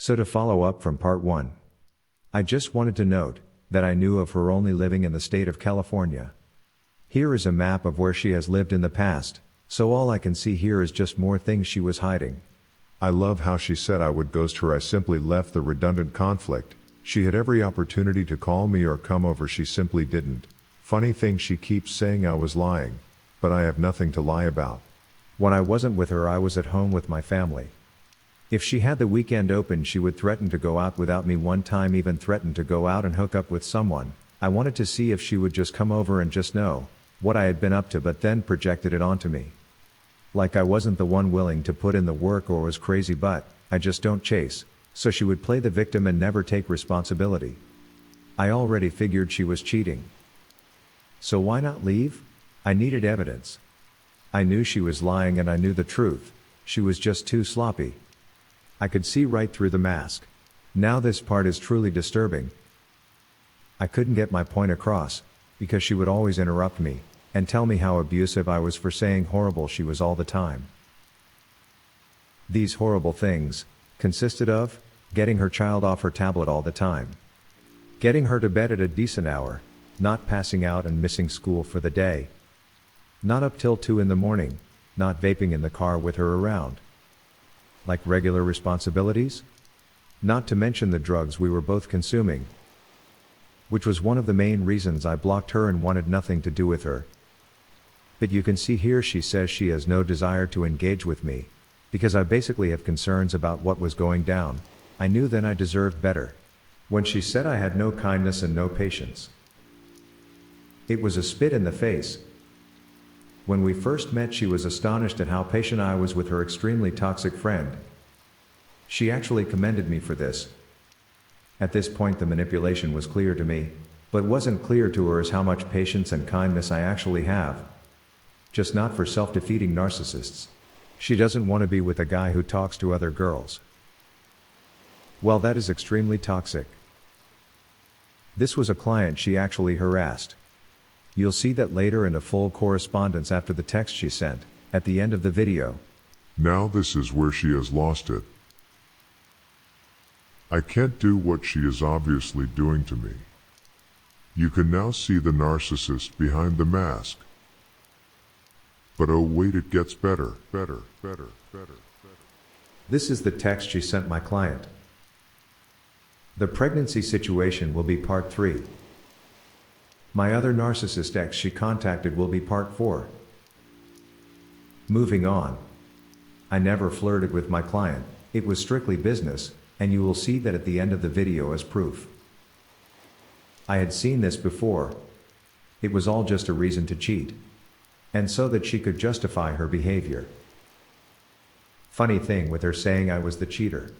So to follow up from part 1. I just wanted to note that I knew of her only living in the state of California. Here is a map of where she has lived in the past, so all I can see here is just more things she was hiding. I love how she said I would ghost her. I simply left the redundant conflict. She had every opportunity to call me or come over, she simply didn't. Funny thing, she keeps saying I was lying, but I have nothing to lie about. When I wasn't with her, I was at home with my family. If she had the weekend open, she would threaten to go out without me. One time even threatened to go out and hook up with someone. I wanted to see if she would just come over and just know what I had been up to, but then projected it onto me. Like I wasn't the one willing to put in the work or was crazy, but I just don't chase, so she would play the victim and never take responsibility. I already figured she was cheating. So why not leave? I needed evidence. I knew she was lying and I knew the truth. She was just too sloppy. I could see right through the mask. Now this part is truly disturbing. I couldn't get my point across, because she would always interrupt me, and tell me how abusive I was for saying horrible she was all the time. These horrible things consisted of getting her child off her tablet all the time, getting her to bed at a decent hour, not passing out and missing school for the day, not up till 2 in the morning, not vaping in the car with her around. Like regular responsibilities? Not to mention the drugs we were both consuming, which was one of the main reasons I blocked her and wanted nothing to do with her. But you can see here she says she has no desire to engage with me, because I basically have concerns about what was going down. I knew then I deserved better. When she said I had no kindness and no patience, it was a spit in the face. When we first met, she was astonished at how patient I was with her extremely toxic friend. She actually commended me for this. At this point the manipulation was clear to me, but wasn't clear to her as how much patience and kindness I actually have. Just not for self-defeating narcissists. She doesn't want to be with a guy who talks to other girls. Well, that is extremely toxic. This was a client she actually harassed. You'll see that later in a full correspondence after the text she sent, at the end of the video. Now this is where she has lost it. I can't do what she is obviously doing to me. You can now see the narcissist behind the mask. But oh wait, it gets better. This is the text she sent my client. The pregnancy situation will be part 3. My other narcissist ex she contacted will be part 4. Moving on. I never flirted with my client, it was strictly business, and you will see that at the end of the video as proof. I had seen this before. It was all just a reason to cheat. And so that she could justify her behavior. Funny thing with her saying I was the cheater.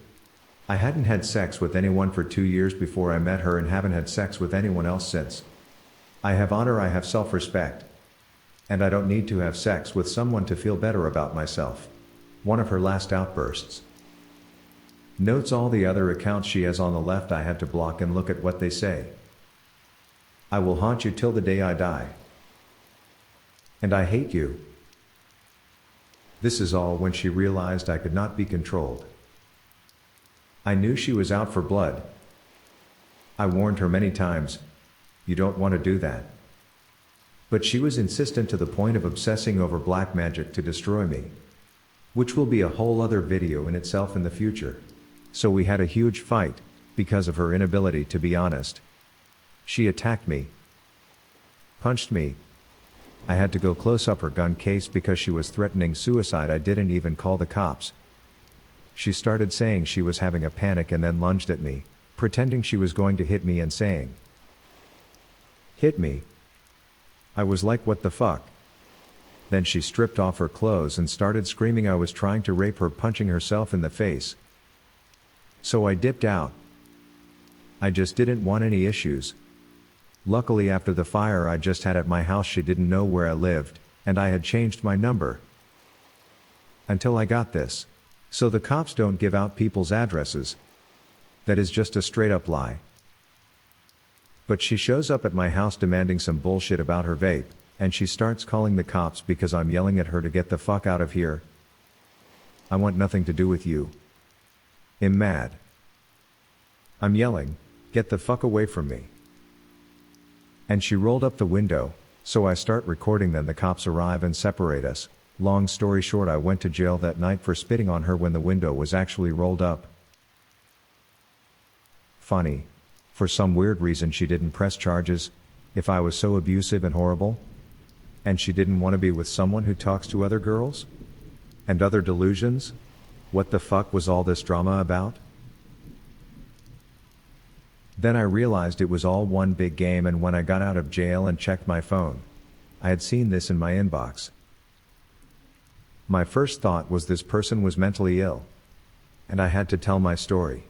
I hadn't had sex with anyone for 2 years before I met her and haven't had sex with anyone else since. I have honor, I have self-respect. And I don't need to have sex with someone to feel better about myself. One of her last outbursts. Notes all the other accounts she has on the left I had to block, and look at what they say. I will haunt you till the day I die. And I hate you. This is all when she realized I could not be controlled. I knew she was out for blood. I warned her many times, you don't want to do that. But she was insistent to the point of obsessing over black magic to destroy me. Which will be a whole other video in itself in the future. So we had a huge fight, because of her inability to be honest. She attacked me. Punched me. I had to go close up her gun case because she was threatening suicide. I didn't even call the cops. She started saying she was having a panic and then lunged at me, pretending she was going to hit me and saying, "Hit me." I was like, what the fuck? Then she stripped off her clothes and started screaming I was trying to rape her, punching herself in the face. So I dipped out. I just didn't want any issues. Luckily after the fire I just had at my house, she didn't know where I lived, and I had changed my number. Until I got this. So the cops don't give out people's addresses. That is just a straight up lie. But she shows up at my house demanding some bullshit about her vape, and she starts calling the cops because I'm yelling at her to get the fuck out of here. I want nothing to do with you. I'm mad. I'm yelling, "Get the fuck away from me." And she rolled up the window, so I start recording. Then the cops arrive and separate us. Long story short, I went to jail that night for spitting on her when the window was actually rolled up. Funny. For some weird reason she didn't press charges, if I was so abusive and horrible. And she didn't want to be with someone who talks to other girls? And other delusions? What the fuck was all this drama about? Then I realized it was all one big game, and when I got out of jail and checked my phone, I had seen this in my inbox. My first thought was this person was mentally ill. And I had to tell my story.